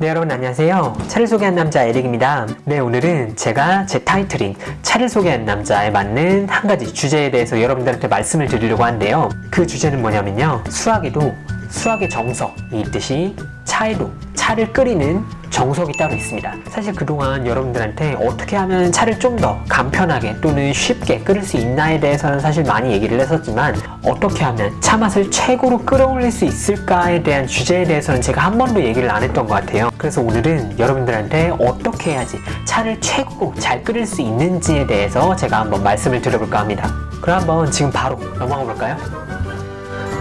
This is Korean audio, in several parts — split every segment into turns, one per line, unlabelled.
네, 여러분 안녕하세요. 차를 소개한 남자 에릭입니다. 네, 오늘은 제가 제 타이틀인 차를 소개한 남자에 맞는 한 가지 주제에 대해서 여러분들한테 말씀을 드리려고 하는데요. 그 주제는 뭐냐면요, 수학에도 수학의 정석이 있듯이 차에도 차를 끓이는 정석이 따로 있습니다. 사실 그동안 여러분들한테 어떻게 하면 차를 좀 더 간편하게 또는 쉽게 끓일 수 있나에 대해서는 사실 많이 얘기를 했었지만, 어떻게 하면 차 맛을 최고로 끌어올릴 수 있을까에 대한 주제에 대해서는 제가 한 번도 얘기를 안 했던 것 같아요. 그래서 오늘은 여러분들한테 어떻게 해야지 차를 최고로 잘 끓일 수 있는지에 대해서 제가 한번 말씀을 드려볼까 합니다. 그럼 한번 지금 바로 넘어가 볼까요?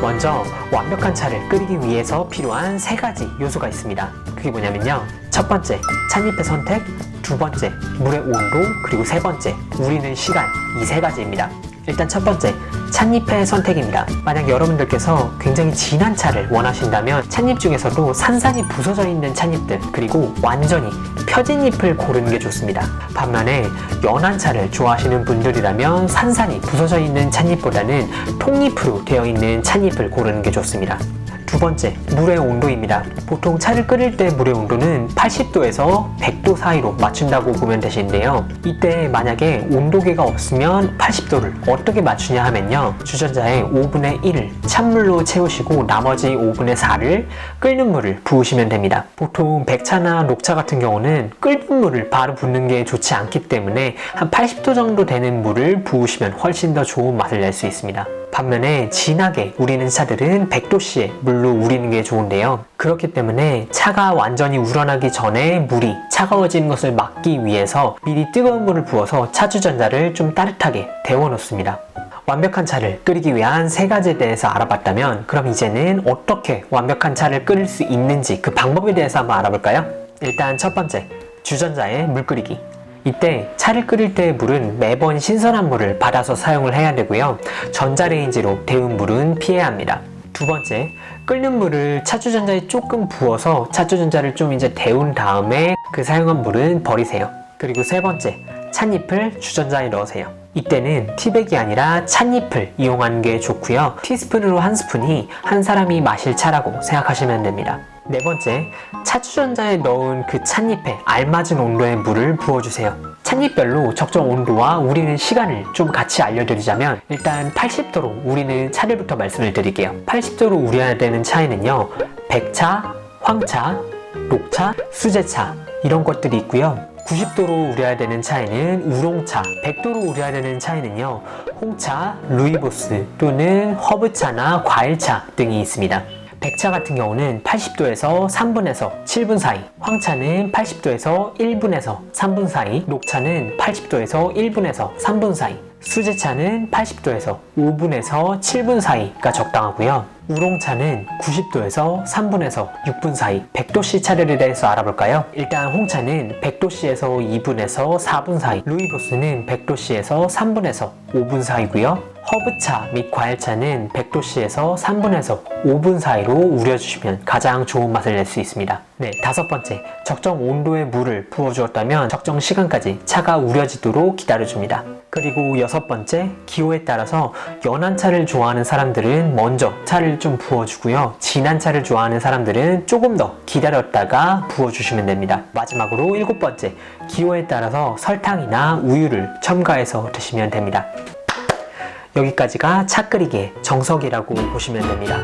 먼저 완벽한 차를 끓이기 위해서 필요한 세 가지 요소가 있습니다. 그게 뭐냐면요, 첫 번째, 찻잎의 선택, 두 번째, 물의 온도, 그리고 세 번째, 우리는 시간, 이 세 가지입니다. 일단 첫 번째, 찻잎의 선택입니다. 만약 여러분들께서 굉장히 진한 차를 원하신다면 찻잎 중에서도 산산이 부서져 있는 찻잎들, 그리고 완전히 펴진 잎을 고르는 게 좋습니다. 반면에 연한 차를 좋아하시는 분들이라면 산산이 부서져 있는 찻잎보다는 통잎으로 되어 있는 찻잎을 고르는 게 좋습니다. 두 번째, 물의 온도입니다. 보통 차를 끓일 때 물의 온도는 80도에서 100도 사이로 맞춘다고 보면 되시는데요. 이때 만약에 온도계가 없으면 80도를 어떻게 맞추냐 하면요, 주전자에 5분의 1을 찬물로 채우시고 나머지 5분의 4를 끓는 물을 부으시면 됩니다. 보통 백차나 녹차 같은 경우는 끓는 물을 바로 붓는 게 좋지 않기 때문에 한 80도 정도 되는 물을 부으시면 훨씬 더 좋은 맛을 낼 수 있습니다. 반면에 진하게 우리는 차들은 100도씨의 물로 우리는 게 좋은데요. 그렇기 때문에 차가 완전히 우러나기 전에 물이 차가워지는 것을 막기 위해서 미리 뜨거운 물을 부어서 차주전자를 좀 따뜻하게 데워 놓습니다. 완벽한 차를 끓이기 위한 세 가지에 대해서 알아봤다면, 그럼 이제는 어떻게 완벽한 차를 끓일 수 있는지 그 방법에 대해서 한번 알아볼까요? 일단 첫 번째, 주전자에 물 끓이기. 이때 차를 끓일 때의 물은 매번 신선한 물을 받아서 사용을 해야 되고요. 전자레인지로 데운 물은 피해야 합니다. 두 번째, 끓는 물을 차주전자에 조금 부어서 차주전자를 좀 이제 데운 다음에 그 사용한 물은 버리세요. 그리고 세 번째, 찻잎을 주전자에 넣으세요. 이때는 티백이 아니라 찻잎을 이용하는 게 좋고요. 티스푼으로 한 스푼이 한 사람이 마실 차라고 생각하시면 됩니다. 네 번째, 차주전자에 넣은 그 찻잎에 알맞은 온도의 물을 부어주세요. 찻잎별로 적정 온도와 우리는 시간을 좀 같이 알려드리자면, 일단 80도로 우리는 차를부터 말씀을 드릴게요. 80도로 우려야 되는 차에는요, 백차, 황차, 녹차, 수제차 이런 것들이 있고요. 90도로 우려야 되는 차에는 우롱차, 100도로 우려야 되는 차에는요, 홍차, 루이보스 또는 허브차나 과일차 등이 있습니다. 백차 같은 경우는 80도에서 3분에서 7분 사이, 황차는 80도에서 1분에서 3분 사이, 녹차는 80도에서 1분에서 3분 사이, 수제차는 80도에서 5분에서 7분 사이가 적당하고요. 우롱차는 90도에서 3분에서 6분 사이. 100도씨 차례에 대해서 알아볼까요? 일단 홍차는 100도씨에서 2분에서 4분 사이, 루이보스는 100도씨에서 3분에서 5분 사이고요. 허브차 및 과일차는 100도씨에서 3분에서 5분 사이로 우려주시면 가장 좋은 맛을 낼 수 있습니다. 네, 다섯 번째, 적정 온도의 물을 부어주었다면 적정 시간까지 차가 우려지도록 기다려줍니다. 그리고 여섯 번째, 기호에 따라서 연한 차를 좋아하는 사람들은 먼저 차를 좀 부어주고요. 진한 차를 좋아하는 사람들은 조금 더 기다렸다가 부어주시면 됩니다. 마지막으로 일곱 번째, 기호에 따라서 설탕이나 우유를 첨가해서 드시면 됩니다. 여기까지가 차 끓이기의 정석이라고 보시면 됩니다.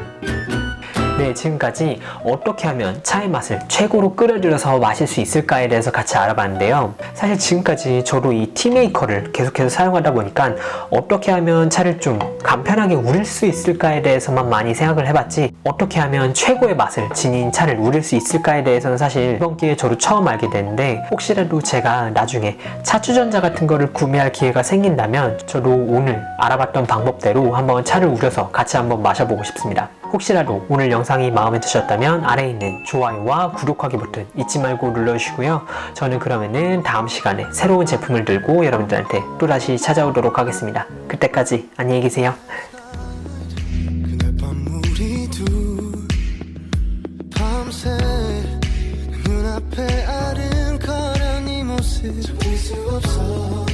네, 지금까지 어떻게 하면 차의 맛을 최고로 끌어들여서 마실 수 있을까에 대해서 같이 알아봤는데요. 사실 지금까지 저도 이 티메이커를 계속해서 사용하다 보니까 어떻게 하면 차를 좀 간편하게 우릴 수 있을까에 대해서만 많이 생각을 해봤지, 어떻게 하면 최고의 맛을 지닌 차를 우릴 수 있을까에 대해서는 사실 이번 기회에 저도 처음 알게 됐는데, 혹시라도 제가 나중에 차주전자 같은 거를 구매할 기회가 생긴다면 저도 오늘 알아봤던 방법대로 한번 차를 우려서 같이 한번 마셔보고 싶습니다. 혹시라도 오늘 영상이 마음에 드셨다면 아래에 있는 좋아요와 구독하기 버튼 잊지 말고 눌러주시고요. 저는 그러면은 다음 시간에 새로운 제품을 들고 여러분들한테 또다시 찾아오도록 하겠습니다. 그때까지 안녕히 계세요.
눈앞에 아른거려 네 모습 잡힐 수 없어.